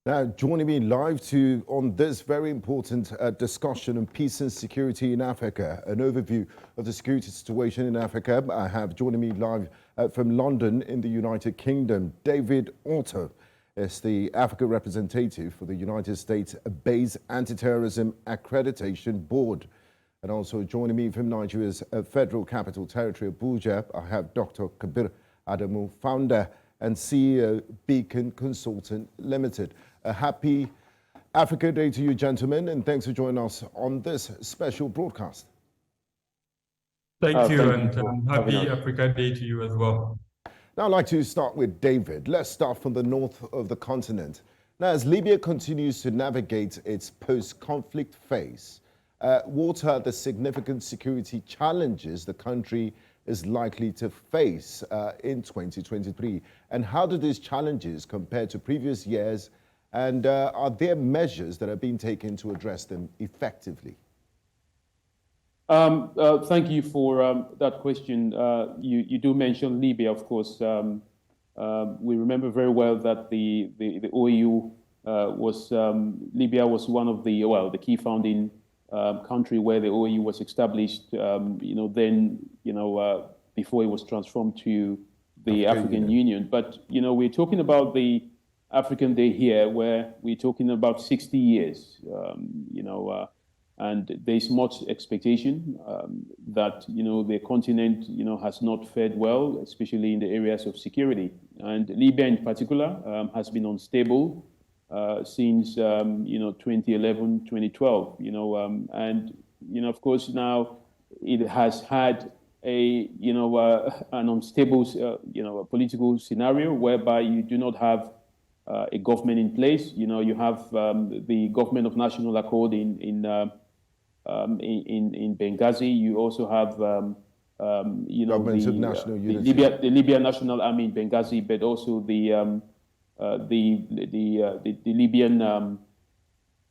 Now, joining me live on this very important discussion on peace and security in Africa, an overview of the security situation in Africa. I have joining me live from London in the United Kingdom, David Otto is the Africa representative for the United States-based Anti-Terrorism Accreditation Board. And also joining me from Nigeria's Federal Capital Territory, Abuja, I have Dr. Kabir Adamu, founder and CEO, Beacon Consultant Limited. A happy Africa Day to you, gentlemen, and thanks for joining us on this special broadcast. Thank you, and happy Africa Day to you as well. Now, I'd like to start with David. Let's start from the north of the continent. Now, as Libya continues to navigate its post-conflict phase, what are the significant security challenges the country is likely to face in 2023? And how do these challenges compare to previous years? And are there measures that are being taken to address them effectively? Thank you for that question. You do mention Libya, of course. We remember very well that the OAU Libya was one of the key founding country where the OAU was established. Before it was transformed to the African Union. But we're talking about the African Day here, where we're talking about 60 years. And there's much expectation that the continent has not fared well, especially in the areas of security. And Libya in particular has been unstable since 2011, 2012. Of course now it has had an unstable political scenario whereby you do not have a government in place. You have the government of national accord in Benghazi. You also have the Libyan National Army in Benghazi, but also the Libyan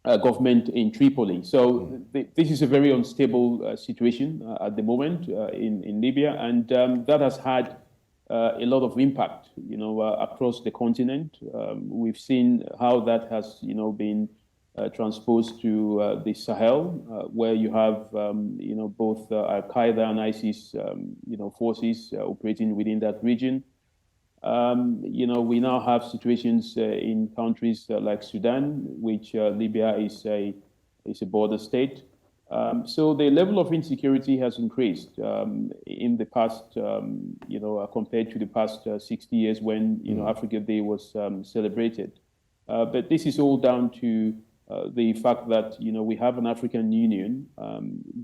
government in Tripoli. So this is a very unstable situation at the moment in Libya, and that has had a lot of impact, across the continent. We've seen how that has, been transposed to the Sahel, where you have, both Al-Qaeda and ISIS, forces operating within that region. We now have situations in countries like Sudan, which Libya is a border state. So the level of insecurity has increased in the past, compared to the past 60 years when, Africa Day was celebrated. But this is all down to the fact that, we have an African Union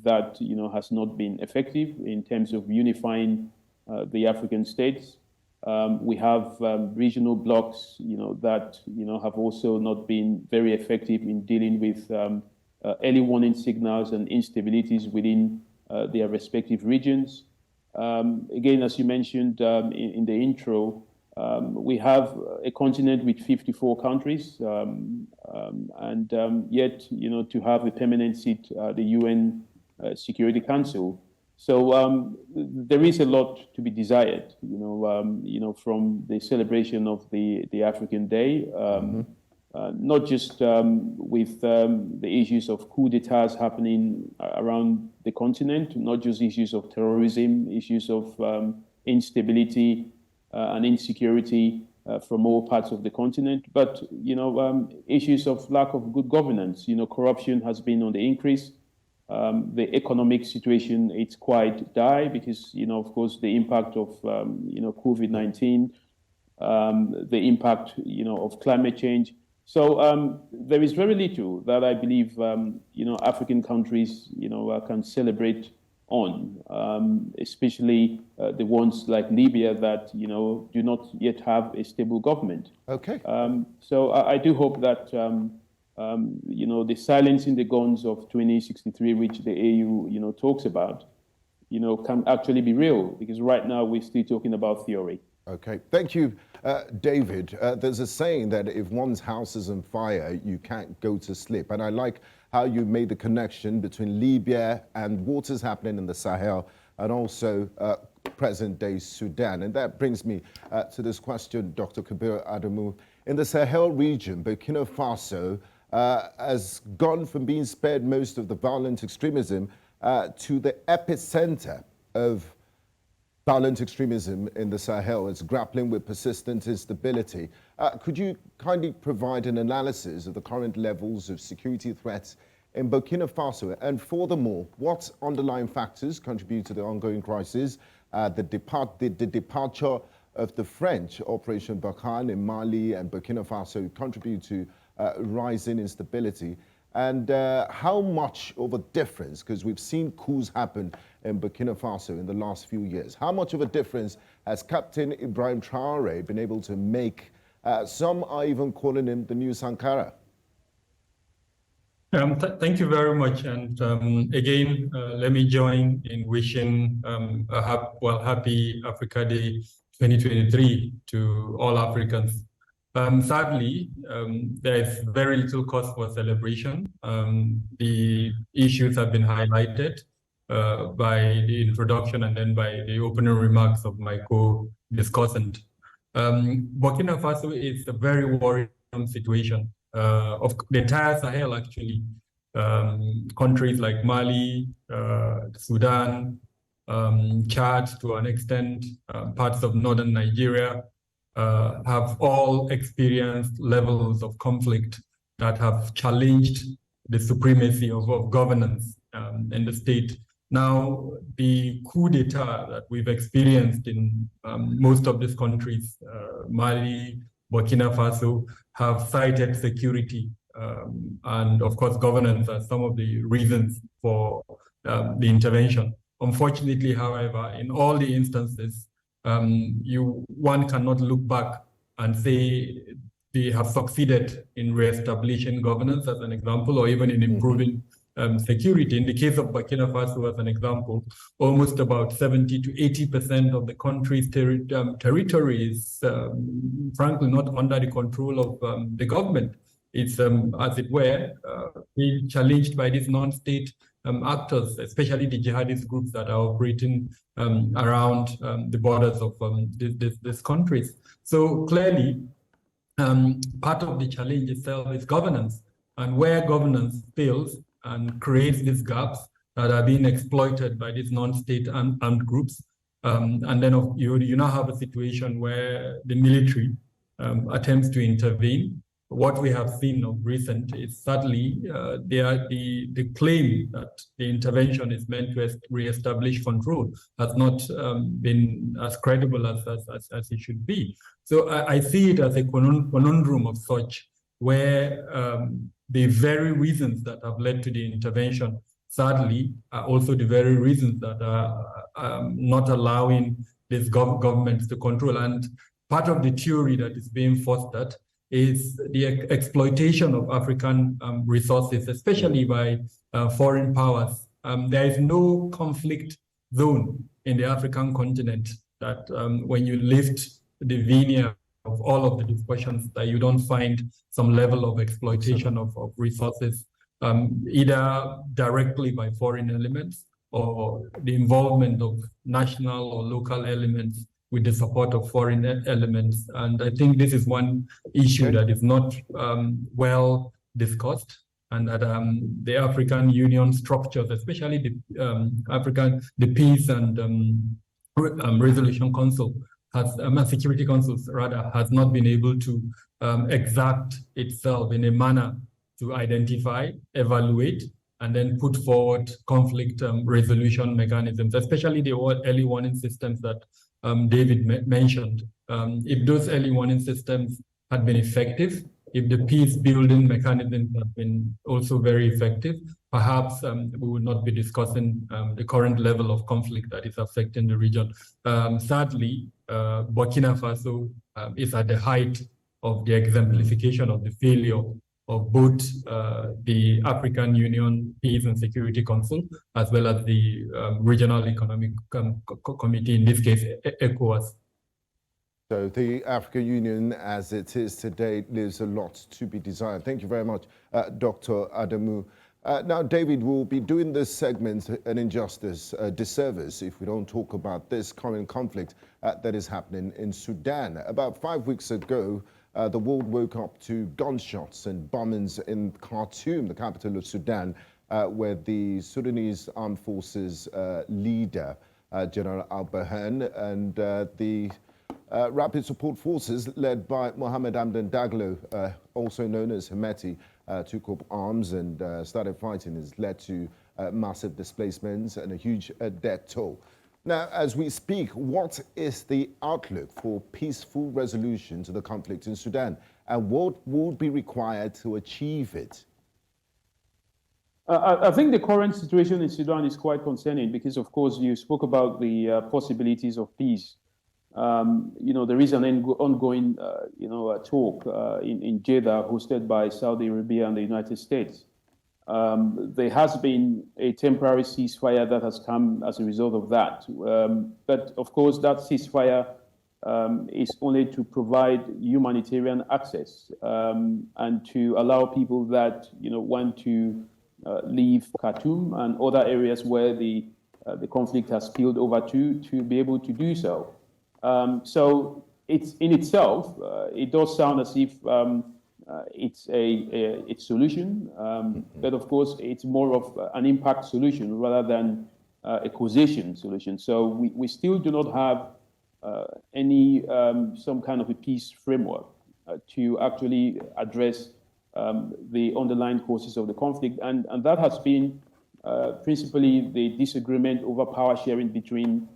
that, has not been effective in terms of unifying the African states. We have regional blocs, that, have also not been very effective in dealing with early warning signals and instabilities within their respective regions. Again, as you mentioned in the intro, we have a continent with 54 countries, and yet, to have a permanent seat at the UN Security Council. So there is a lot to be desired, from the celebration of the African Day. Not just with the issues of coup d'etats happening around the continent, not just issues of terrorism, issues of instability and insecurity from all parts of the continent, but issues of lack of good governance. Corruption has been on the increase. The economic situation, it's quite dire because of course the impact of COVID-19, the impact of climate change. So there is very little that I believe African countries can celebrate on, especially the ones like Libya that do not yet have a stable government. Okay. So I do hope that the silencing the guns of 2063, which the AU talks about, can actually be real, because right now we're still talking about theory. Okay, thank you, David. There's a saying that if one's house is on fire, you can't go to sleep. And I like how you made the connection between Libya and what is happening in the Sahel and also present-day Sudan. And that brings me to this question, Dr. Kabir Adamu. in the Sahel region, Burkina Faso has gone from being spared most of the violent extremism to the epicenter of violent extremism in the Sahel. It's grappling with persistent instability. Could you kindly provide an analysis of the current levels of security threats in Burkina Faso? And furthermore, what underlying factors contribute to the ongoing crisis? The departure of the French Operation Barkhane in Mali and Burkina Faso contribute to rising instability. And how much of a difference, because we've seen coups happen in Burkina Faso in the last few years, how much of a difference has Captain Ibrahim Traoré been able to make? Some are even calling him the new Sankara. Thank you very much. And again, let me join in wishing a happy Africa Day 2023 to all Africans. Sadly, there is very little cause for celebration. The issues have been highlighted by the introduction and then by the opening remarks of my co-discussant. Burkina Faso is a very worrisome situation of the entire Sahel, actually. Countries like Mali, Sudan, Chad to an extent, parts of northern Nigeria, have all experienced levels of conflict that have challenged the supremacy of governance in the state. Now, the coup d'etat that we've experienced in most of these countries, Mali, Burkina Faso, have cited security and, of course, governance as some of the reasons for the intervention. Unfortunately, however, in all the instances, one cannot look back and say they have succeeded in re-establishing governance, as an example, or even in improving security. In the case of Burkina Faso, as an example, almost about 70 to 80% of the country's territory is, frankly, not under the control of the government. It's, as it were, being challenged by these non-state actors, especially the jihadist groups that are operating around the borders of these countries. So clearly, part of the challenge itself is governance, and where governance fails and creates these gaps that are being exploited by these non-state armed groups, and then you now have a situation where the military attempts to intervene. What we have seen of recent is sadly the claim that the intervention is meant to re-establish control has not been as credible as it should be. So I see it as a conundrum of such, where the very reasons that have led to the intervention, sadly, are also the very reasons that are not allowing these governments to control. And part of the theory that is being fostered is the exploitation of African resources, especially by foreign powers. There is no conflict zone in the African continent that when you lift the veneer of all of the discussions, that you don't find some level of exploitation of resources, either directly by foreign elements or the involvement of national or local elements with the support of foreign elements. And I think this is one issue that is not well discussed, and that the African Union structures, especially the Peace and Resolution Council, Security Councils rather, has not been able to exact itself in a manner to identify, evaluate, and then put forward conflict resolution mechanisms, especially the early warning systems that David mentioned. If those early warning systems had been effective, if the peace building mechanisms have been also very effective, perhaps we would not be discussing the current level of conflict that is affecting the region. Sadly, Burkina Faso is at the height of the exemplification of the failure of both the African Union Peace and Security Council, as well as the Regional Economic Committee, in this case, ECOWAS. So the African Union, as it is today, leaves a lot to be desired. Thank you very much, Dr. Adamu. Now, David, we'll be doing this segment an injustice, a disservice, if we don't talk about this current conflict that is happening in Sudan. About 5 weeks ago, the world woke up to gunshots and bombings in Khartoum, the capital of Sudan, where the Sudanese Armed Forces leader, General al-Burhan, and the Rapid Support Forces, led by Mohamed Hamdan Daglo, also known as Hemeti, took up arms and started fighting. It's led to massive displacements and a huge death toll. Now, as we speak, what is the outlook for peaceful resolution to the conflict in Sudan, and what would be required to achieve it? I think the current situation in Sudan is quite concerning because, of course, you spoke about the possibilities of peace. There is an ongoing, talk in Jeddah hosted by Saudi Arabia and the United States. There has been a temporary ceasefire that has come as a result of that. But of course, that ceasefire is only to provide humanitarian access and to allow people that want to leave Khartoum and other areas where the conflict has spilled over to be able to do so. So it's in itself, it does sound as if it's a solution, but of course it's more of an impact solution rather than a causation solution. So we still do not have any some kind of a peace framework to actually address the underlying causes of the conflict, and that has been principally the disagreement over power sharing between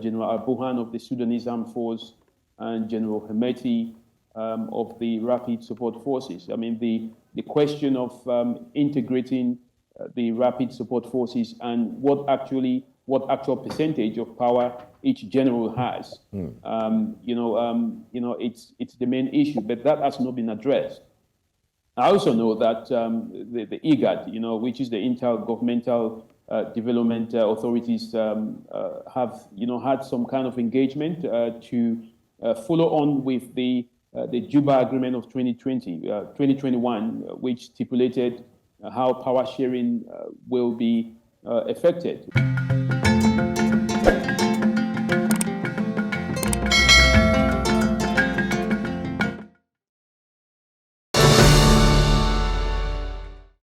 General al-Burhan of the Sudanese Armed Force and General Hemeti of the Rapid Support Forces. I mean, the question of integrating the Rapid Support Forces and what actual percentage of power each general has, it's the main issue, but that has not been addressed. I also know that the IGAD, which is the Intergovernmental Development Authorities, have had some kind of engagement to follow on with the Juba Agreement of 2021, which stipulated how power sharing will be affected.